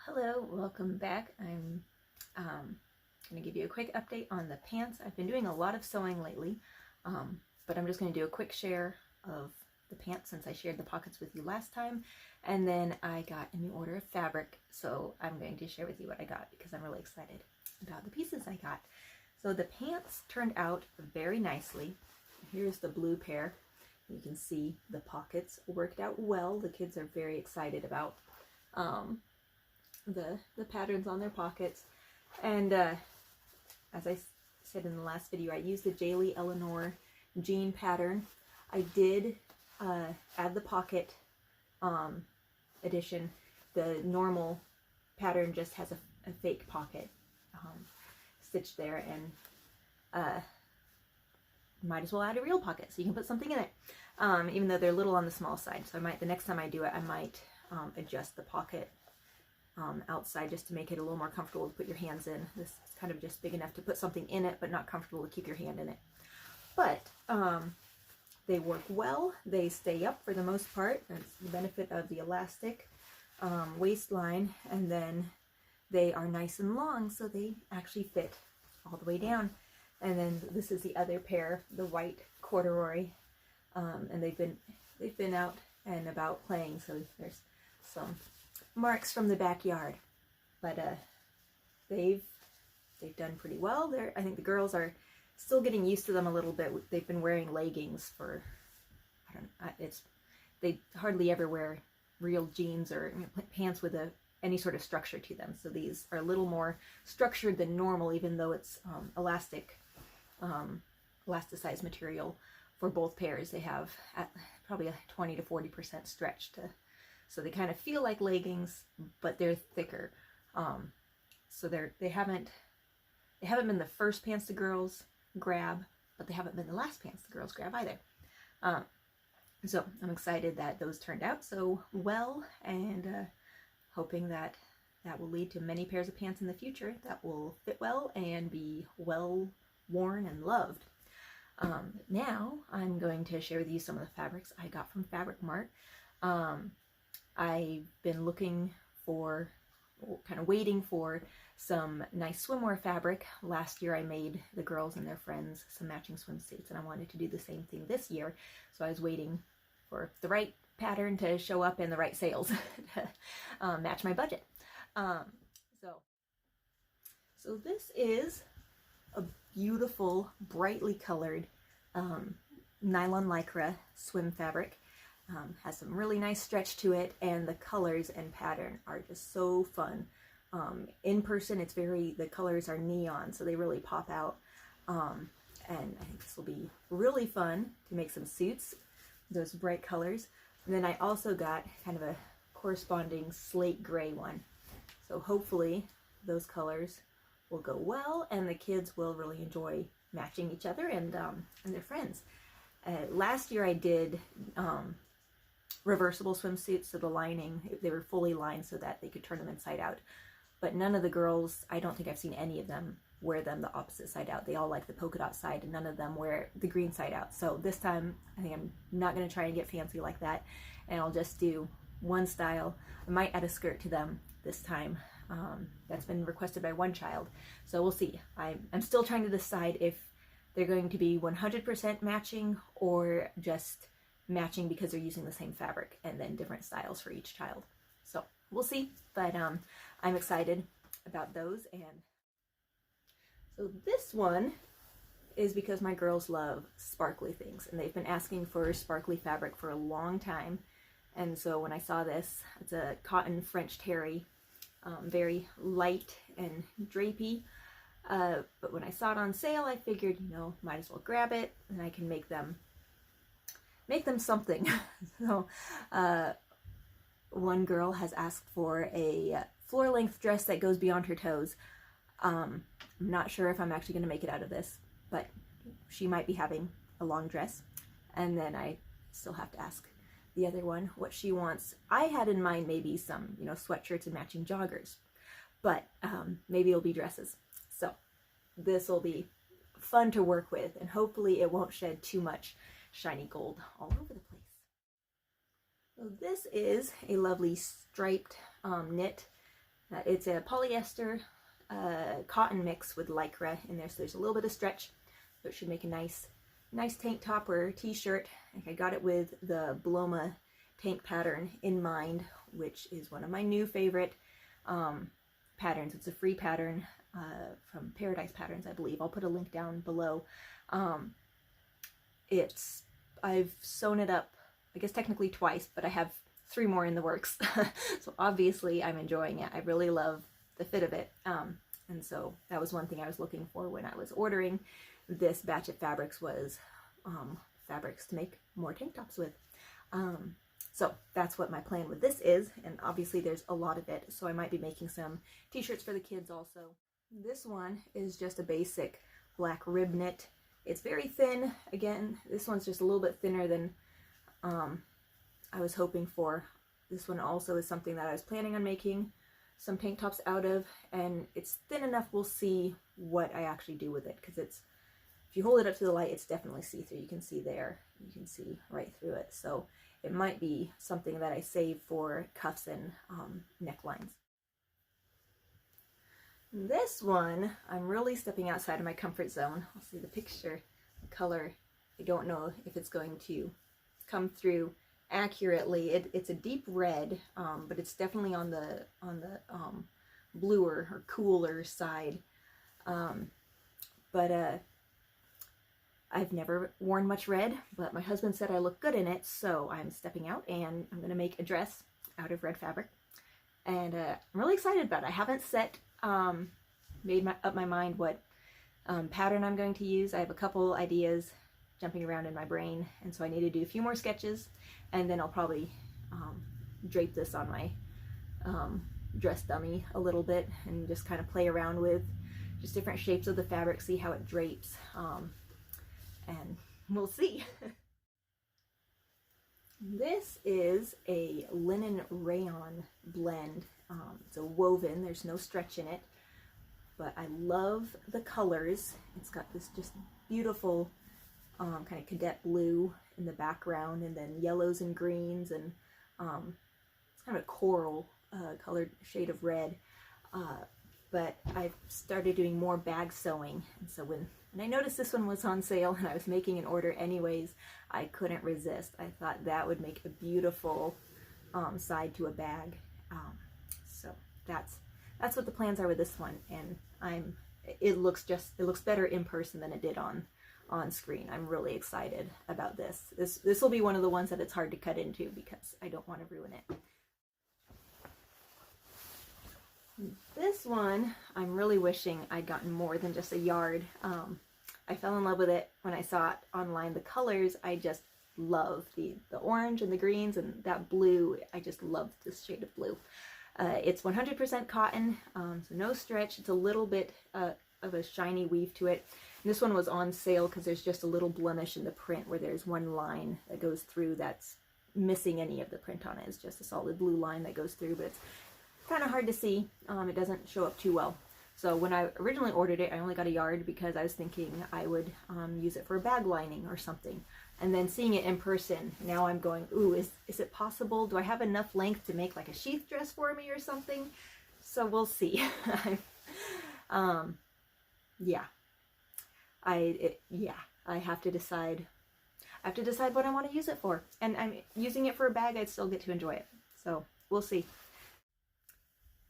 Hello, welcome back. I'm going to give you a quick update on the pants. I've been doing a lot of sewing lately, but I'm just going to do a quick share of the pants since I shared the pockets with you last time. And then I got a new order of fabric, so I'm going to share with you what I got because I'm really excited about the pieces I got. So the pants turned out very nicely. Here's the blue pair. You can see the pockets worked out well. The kids are very excited about the patterns on their pockets. And as I said in the last video, I used the Jalie Eleonor jean pattern. I did add the pocket edition. The normal pattern just has a fake pocket stitched there, and might as well add a real pocket so you can put something in it, even though they're a little on the small side. So I might, the next time I do it, I might adjust the pocket outside just to make it a little more comfortable to put your hands in. This is kind of just big enough to put something in it, but not comfortable to keep your hand in it. But they work well. They stay up for the most part. That's the benefit of the elastic waistline. And then they are nice and long, so they actually fit all the way down. And then this is the other pair, the white corduroy, and they've been out and about playing, so there's some marks from the backyard, but they've done pretty well. I think the girls are still getting used to them a little bit. They've been wearing leggings for, I don't know, they hardly ever wear real jeans or pants with any sort of structure to them. So these are a little more structured than normal, even though it's elasticized material for both pairs. They have probably a 20 to 40% stretch so they kind of feel like leggings, but they're thicker. So they haven't been the first pants the girls grab, but they haven't been the last pants the girls grab either. So I'm excited that those turned out so well, and hoping that will lead to many pairs of pants in the future that will fit well and be well worn and loved. Now I'm going to share with you some of the fabrics I got from Fabricmart. I've been looking for, kind of waiting for some nice swimwear fabric. Last year I made the girls and their friends some matching swimsuits, and I wanted to do the same thing this year. So I was waiting for the right pattern to show up and the right sales to match my budget. So this is a beautiful, brightly colored nylon lycra swim fabric. Has some really nice stretch to it, and the colors and pattern are just so fun. In person, the colors are neon, so they really pop out. And I think this will be really fun to make some suits, those bright colors. And then I also got kind of a corresponding slate gray one. So hopefully those colors will go well, and the kids will really enjoy matching each other and their friends. Last year I did reversible swimsuits, so the lining, they were fully lined so that they could turn them inside out. But none of the girls, I don't think I've seen any of them wear them the opposite side out. They all like the polka dot side, and none of them wear the green side out. So this time I think I'm not going to try and get fancy like that, and I'll just do one style. I might add a skirt to them this time. That's been requested by one child, so we'll see. I'm still trying to decide if they're going to be 100% matching or just matching because they're using the same fabric, and then different styles for each child. So we'll see, but I'm excited about those. And so this one is because my girls love sparkly things, and they've been asking for sparkly fabric for a long time. And so when I saw this, it's a cotton French terry, very light and drapey. But when I saw it on sale, I figured, might as well grab it, and I can make them something. So one girl has asked for a floor-length dress that goes beyond her toes. I'm not sure if I'm actually going to make it out of this, but she might be having a long dress. And then I still have to ask the other one what she wants. I had in mind maybe some, sweatshirts and matching joggers, but maybe it'll be dresses. So this will be fun to work with, and hopefully it won't shed too much shiny gold all over the place. So this is a lovely striped knit It's a polyester cotton mix with lycra in there, so there's a little bit of stretch, so it should make a nice tank top or t-shirt. I got it with the Bloma tank pattern in mind, which is one of my new favorite patterns. It's a free pattern from Paradise Patterns, I believe. I'll put a link down below. I've sewn it up, I guess technically twice, but I have 3 more in the works. So obviously I'm enjoying it. I really love the fit of it. And so that was one thing I was looking for when I was ordering this batch of fabrics, was fabrics to make more tank tops with. So that's what my plan with this is, and obviously there's a lot of it, so I might be making some t-shirts for the kids also. This one is just a basic black rib knit. It's very thin. Again, this one's just a little bit thinner than I was hoping for. This one also is something that I was planning on making some tank tops out of, and it's thin enough we'll see what I actually do with it, because it's, if you hold it up to the light, it's definitely see-through. You can see there, you can see right through it. So it might be something that I save for cuffs and necklines. This one, I'm really stepping outside of my comfort zone. I'll see the picture, the color. I don't know if it's going to come through accurately. It's a deep red, but it's definitely on the bluer or cooler side. I've never worn much red, but my husband said I look good in it, so I'm stepping out and I'm going to make a dress out of red fabric. And I'm really excited about it. I haven't made up my mind what pattern I'm going to use. I have a couple ideas jumping around in my brain, and so I need to do a few more sketches, and then I'll probably drape this on my dress dummy a little bit and just kind of play around with just different shapes of the fabric, see how it drapes. And we'll see. This is a linen rayon blend. It's a woven, there's no stretch in it, but I love the colors. It's got this just beautiful kind of cadet blue in the background, and then yellows and greens, and it's kind of a coral colored shade of red. But I've started doing more bag sewing, and so when I noticed this one was on sale and I was making an order anyways, I couldn't resist. I thought that would make a beautiful side to a bag. So that's what the plans are with this one, and it looks better in person than it did on screen. I'm really excited about this. This will be one of the ones that it's hard to cut into because I don't want to ruin it. This one, I'm really wishing I'd gotten more than just a yard. I fell in love with it when I saw it online. The colors, I just love the orange and the greens and that blue. I just love this shade of blue. It's 100% cotton, so no stretch. It's a little bit of a shiny weave to it. And this one was on sale because there's just a little blemish in the print where there's one line that goes through that's missing any of the print on it. It's just a solid blue line that goes through, but it's kind of hard to see. It doesn't show up too well. So when I originally ordered it, I only got a yard because I was thinking I would use it for a bag lining or something. And then seeing it in person, now I'm going, ooh, is it possible? Do I have enough length to make like a sheath dress for me or something? So we'll see. Yeah. I have to decide. I have to decide what I want to use it for. And I'm using it for a bag, I'd still get to enjoy it. So we'll see.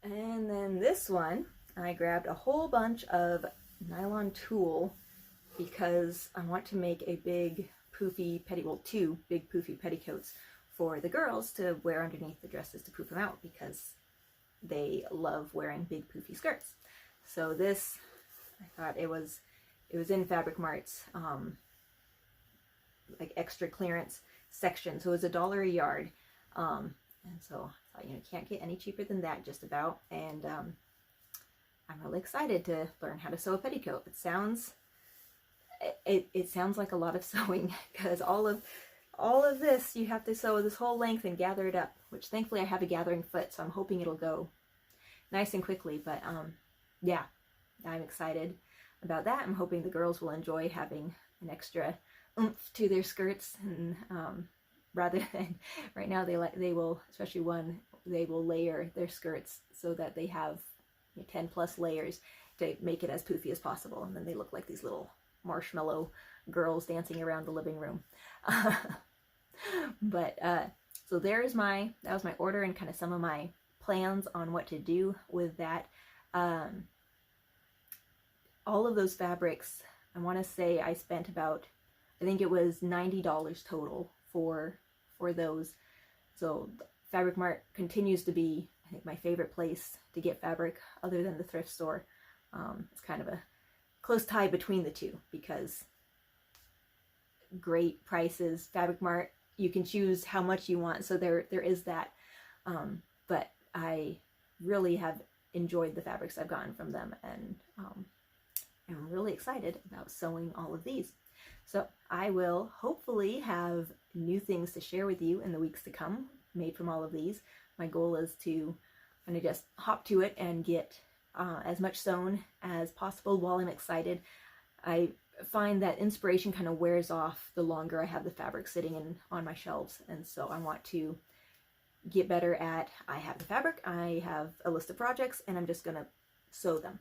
And then this one, I grabbed a whole bunch of nylon tulle because I want to make a big poofy two big poofy petticoats for the girls to wear underneath the dresses to poof them out, because they love wearing big poofy skirts. So this, I thought it was in Fabricmart's like extra clearance section, so it was $1 a yard. And so I thought, you can't get any cheaper than that, just about. And I'm really excited to learn how to sew a petticoat. It sounds like a lot of sewing, because all of this you have to sew this whole length and gather it up, which thankfully I have a gathering foot, so I'm hoping it'll go nice and quickly. But yeah, I'm excited about that. I'm hoping the girls will enjoy having an extra oomph to their skirts, and rather than right now they will, especially one, they will layer their skirts so that they have 10 plus layers to make it as poofy as possible, and then they look like these little marshmallow girls dancing around the living room. But so that was my order and kind of some of my plans on what to do with that. All of those fabrics, I want to say I spent about, I think it was $90 total for those. So Fabricmart continues to be, I think, my favorite place to get fabric other than the thrift store. It's kind of a close tie between the two because great prices. Fabricmart, you can choose how much you want, so there is that. But I really have enjoyed the fabrics I've gotten from them, and I'm really excited about sewing all of these. So I will hopefully have new things to share with you in the weeks to come made from all of these. My goal is to kind of just hop to it and get as much sewn as possible while I'm excited. I find that inspiration kind of wears off the longer I have the fabric sitting on my shelves, and so I want to get better at, I have the fabric, I have a list of projects, and I'm just gonna sew them.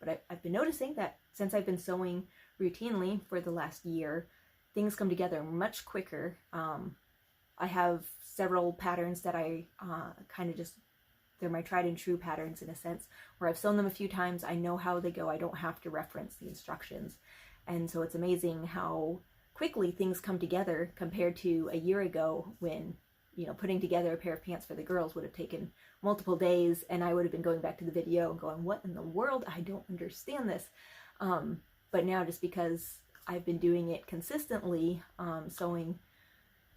But I've been noticing that since I've been sewing routinely for the last year, things come together much quicker. I have several patterns that I kind of just, they're my tried and true patterns in a sense, where I've sewn them a few times, I know how they go, I don't have to reference the instructions. And so it's amazing how quickly things come together compared to a year ago when, putting together a pair of pants for the girls would have taken multiple days, and I would have been going back to the video and going, what in the world? I don't understand this. But now, just because I've been doing it consistently, sewing